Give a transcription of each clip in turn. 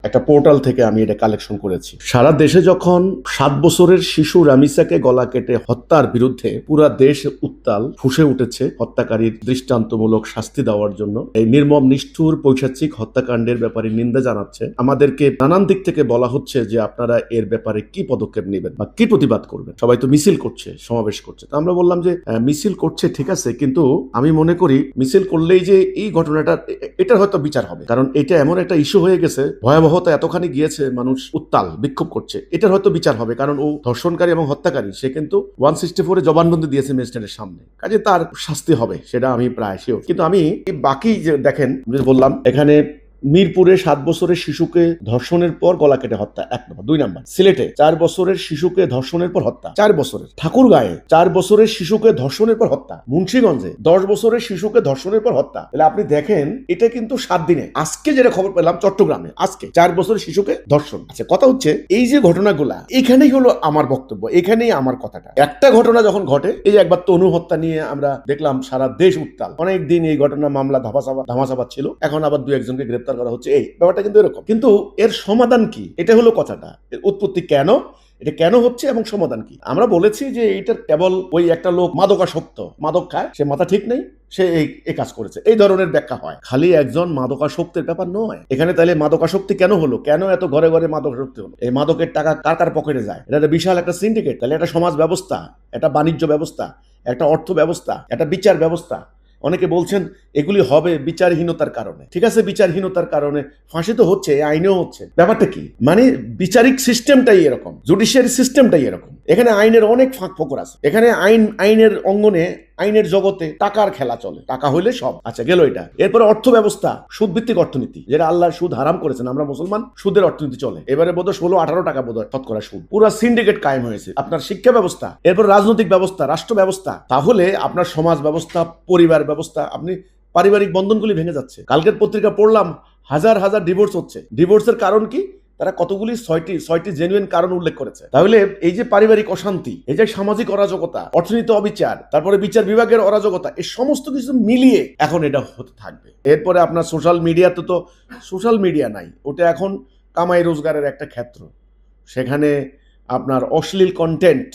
একটা পোর্টাল থেকে আমি এটা কালেকশন করেছি। সারা দেশে যখন 7 বছরের শিশু রামিসাকে গলা কেটে হত্যার বিরুদ্ধে পুরা দেশ উত্তাল ফুঁসে উঠেছে হত্যাকারীর দৃষ্টান্তমূলক শাস্তি দেওয়ার জন্য। এই নির্মম নিষ্ঠুর পৈশাচিক হত্যাকাণ্ডের ব্যাপারে নিন্দা জানাচ্ছে। আমাদেরকে নানান দিক থেকে বলা হচ্ছে যে আপনারা এর ব্যাপারে কি পদক্ষেপ নেবেন বা কি প্রতিবাদ করবেন। সবাই তো মিছিল করছে, সমাবেশ করছে। তো আমরা বললাম যে মিছিল করছে ঠিক আছে, কিন্তু আমি মনে করি মিছিল করলেই যে এই ঘটনাটা এটার হয়তো বিচার হবে, কারণ এটা এমন একটা ইস্যু হয়ে গেছে, ভয়াবহতা এতখানি গিয়েছে, মানুষ উত্তাল বিক্ষোভ করছে, এটার হয়তো বিচার হবে। কারণ ও ধর্ষণকারী এবং হত্যাকারী, সে কিন্তু 164 জবানবন্দি দিয়েছে ম্যাজিস্ট্রেটের সামনে, কাজে তার শাস্তি হবে, সেটা আমি প্রায় শিওর। কিন্তু আমি বাকি যে দেখেন বললাম, এখানে মিরপুরে 7 বছরের শিশুকে ধর্ষণের পর গলা কেটে হত্যা 1 নম্বর। 2 নম্বর, সিলেটে 4 বছরের শিশুকে ধর্ষণের পর হত্যা 4 বছরের, ঠাকুরগাঁয়ে 4 বছরের শিশুকে ধর্ষণের পর হত্যা, মুন্সিগঞ্জে 10 বছরের শিশুকে ধর্ষণের পর হত্যা। তাহলে আপনি দেখেন এটা কিন্তু 7 দিনে। আজকে যেটা খবর পেলাম চট্টগ্রামে, আজকে 4 বছরের শিশুকে ধর্ষণ। আচ্ছা, কথা হচ্ছে এই যে ঘটনাগুলা, এখানেই হলো আমার বক্তব্য, এখানেই আমার কথাটা। একটা ঘটনা যখন ঘটে, এই একবার তনু হত্যা নিয়ে আমরা দেখলাম সারা দেশ উত্তাল, অনেক দিন এই ঘটনা মামলা ধামাচাপা ছিল, এখন আবার 2-1 জনকে গ্রেপ্তার করা হচ্ছে। এই ব্যাপারটা কিন্তু এরকম, কিন্তু এর সমাধান কি? এটা হলো কথাটা, এর উৎপত্তি কেন, এটা কেন হচ্ছে এবং সমাধান কি? আমরা বলেছি যে এইটার কেবল ওই একটা লোক মাদকাসক্ত, মাদক খায়, সে মাথা ঠিক নেই, সে এই কাজ করেছে, এই ধরনের ব্যাখ্যা হয়। খালি একজন মাদকাসক্তের ব্যাপার নয় এখানে। তাহলে মাদকাসক্তি কেন হলো, কেন এত ঘরে ঘরে মাদকাসক্তি হলো? এই মাদকের টাকা কার কার পকেটে যায়? এটা বিশাল একটা সিন্ডিকেট। তাহলে একটা সমাজ ব্যবস্থা, একটা বাণিজ্য ব্যবস্থা, একটা অর্থ ব্যবস্থা, একটা বিচার ব্যবস্থা। অনেকে বলছেন এগুলি হবে বিচারহীনতার কারণে। ঠিক আছে, বিচারহীনতার কারণে ফাঁসি তো হচ্ছে, আইনেও হচ্ছে। ব্যাপারটা কি? মানে বিচারিক সিস্টেমটাই এরকম, জুডিশিয়ারি সিস্টেমটাই এরকম। এখানে আইনের অনেক ফাঁক ফোকর আছে। এখানে আইনের অঙ্গনে, আইনের জগতে টাকার খেলা চলে। টাকা হইলে সব। আচ্ছা, গেল এটা। এরপরে অর্থ ব্যবস্থা, সুদভিত্তিক অর্থনীতি, যেটা আল্লাহ সুদ হারাম করেছেন, আমরা মুসলমান, সুদের অর্থনীতি চলে। এবারে বোধহয় 16-18 টাকা বোধহয় শতকরা সুদ। পুরো সিন্ডিকেট কায়েম হয়েছে। আপনার শিক্ষা ব্যবস্থা, এরপর রাজনৈতিক ব্যবস্থা, রাষ্ট্র ব্যবস্থা, তাহলে আপনার সমাজ ব্যবস্থা, পরিবার ব্যবস্থা, আপনি পারিবারিক বন্ধনগুলি ভেঙে যাচ্ছে। কালকের পত্রিকা পড়লাম, হাজার হাজার ডিভোর্স হচ্ছে। ডিভোর্সের কারণ কি? তারা কতগুলি 6টি জেনুইন কারণ উল্লেখ করেছে। তাহলে এই যে পারিবারিক অশান্তি, এই যে সামাজিক অরাজকতা, অর্থনীতি অবিচার, তারপরে বিচার বিভাগের অরাজকতা, এই সমস্ত কিছু মিলিয়ে এখন এটা হতে থাকবে। এরপরে আপনার সোশ্যাল মিডিয়াতে তো সোশ্যাল মিডিয়া নাই, ওটা এখন কামাই রোজগারের একটা ক্ষেত্র। সেখানে আপনার অশ্লীল কন্টেন্ট,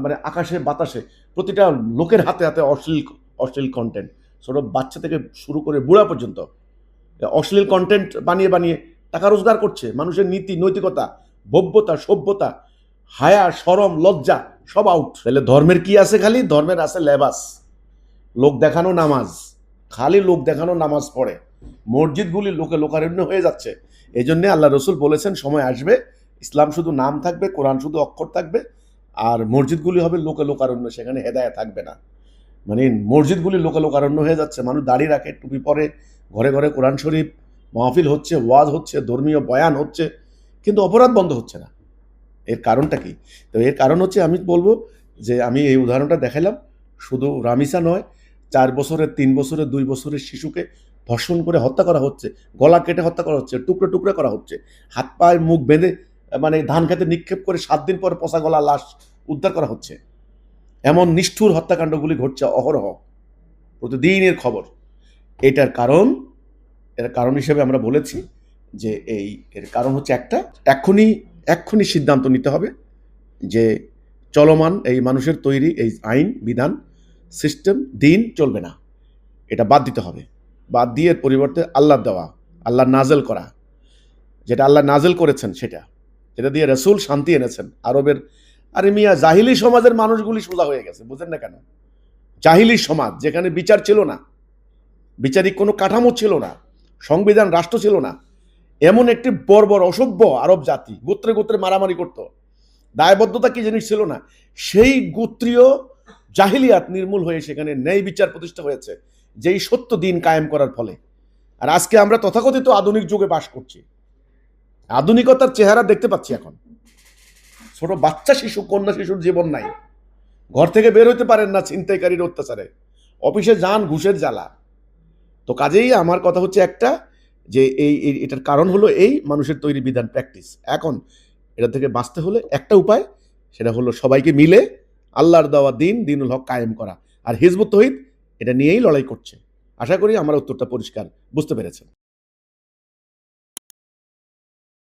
মানে আকাশে বাতাসে প্রতিটা লোকের হাতে হাতে অশ্লীল কন্টেন্ট, ছোট বাচ্চা থেকে শুরু করে বুড়া পর্যন্ত অশ্লীল কন্টেন্ট বানিয়ে টাকা রোজগার করছে। মানুষের নীতি, নৈতিকতা, ভব্যতা, সভ্যতা, হায়া, শরম, লজ্জা সব আউট। তাহলে ধর্মের কি আছে? খালি ধর্মের আছে লেবাস, লোক দেখানো নামাজ, খালি লোক দেখানো নামাজ পড়ে। মসজিদগুলি লোকারণ্য হয়ে যাচ্ছে। এই জন্যে আল্লাহ রসুল বলেছেন, সময় আসবে ইসলাম শুধু নাম থাকবে, কোরআন শুধু অক্ষর থাকবে, আর মসজিদগুলি হবে লোকারণ্য, সেখানে হেদায়া থাকবে না। মানে মসজিদগুলি লোকারণ্য হয়ে যাচ্ছে। মানুষ দাড়ি রাখে, টুপি পরে, ঘরে ঘরে কোরআন শরীফ, মাহফিল হচ্ছে, ওয়াজ হচ্ছে, ধর্মীয় বয়ান হচ্ছে, কিন্তু অপরাধ বন্ধ হচ্ছে না। এর কারণটা কি? তো এর কারণ হচ্ছে, আমি বলবো যে আমি এই উদাহরণটা দেখালাম, শুধু রামিসা নয়, 4 বছরের, 3 বছরের, 2 বছরের শিশুকে ধর্ষণ করে হত্যা করা হচ্ছে, গলা কেটে হত্যা করা হচ্ছে, টুকরো টুকরো করা হচ্ছে, হাত পায়ে মুখ বেঁধে মানে ধান খেতে নিক্ষেপ করে 7 দিন পর পচা গলা লাশ উদ্ধার করা হচ্ছে। এমন নিষ্ঠুর হত্যাকাণ্ডগুলি ঘটছে অহরহ, প্রতিদিনের খবর। এটার কারণ হিসেবে আমরা বলেছি যে এর কারণ হচ্ছে একটা, এক্ষুনি সিদ্ধান্ত নিতে হবে যে চলমান এই মানুষের তৈরি এই আইন, বিধান, সিস্টেম, দিন চলবে না, এটা বাদ দিতে হবে। বাদ দিয়ে পরিবর্তে আল্লাহ দেওয়া, আল্লাহ নাজেল করা, যেটা আল্লাহ নাজেল করেছেন, যেটা দিয়ে রাসূল শান্তি এনেছেন আরবের। আরে মিয়া, জাহিলি সমাজের মানুষগুলি সোজা হয়ে গেছে, বুঝেন না কেন? জাহিলি সমাজ, যেখানে বিচার ছিল না, বিচারিক কোনো কাঠামো ছিল না, সংবিধান, রাষ্ট্র ছিল না, এমন একটি বর্বর অসভ্য আরব জাতি গোত্রে গোত্রে মারামারি করত, দায়বদ্ধতা কি জিনিস ছিল না, সেই গোত্রীয় জাহিলিয়াত নির্মূল হয়ে সেখানে ন্যায় বিচার প্রতিষ্ঠা হয়েছে, যেই সত্য দিন কায়েম করার ফলে। আর আজকে আমরা তথাকথিত আধুনিক যুগে বাস করছি, আধুনিকতার চেহারা দেখতে পাচ্ছি এখন। ছোট বাচ্চা শিশু, কন্যা শিশুর জীবন নাই, ঘর থেকে বের হইতে পারেন না ছিনতাইকারীর অত্যাচারে, অফিসে যান ঘুষের জ্বালা। তো কাজেই আমার কথা হচ্ছে একটা, যে এটার কারণ হলো এই মানুষের তৈরি বিধান, প্র্যাকটিস। এখন এটা থেকে বাঁচতে হলে একটা উপায়, সেটা হলো সবাইকে মিলে আল্লাহর দেওয়া দিনুল হক কায়েম করা। আর হিজবুত তৌহিদ এটা নিয়েই লড়াই করছে। আশা করি আমার উত্তরটা পরিষ্কার বুঝতে পেরেছেন।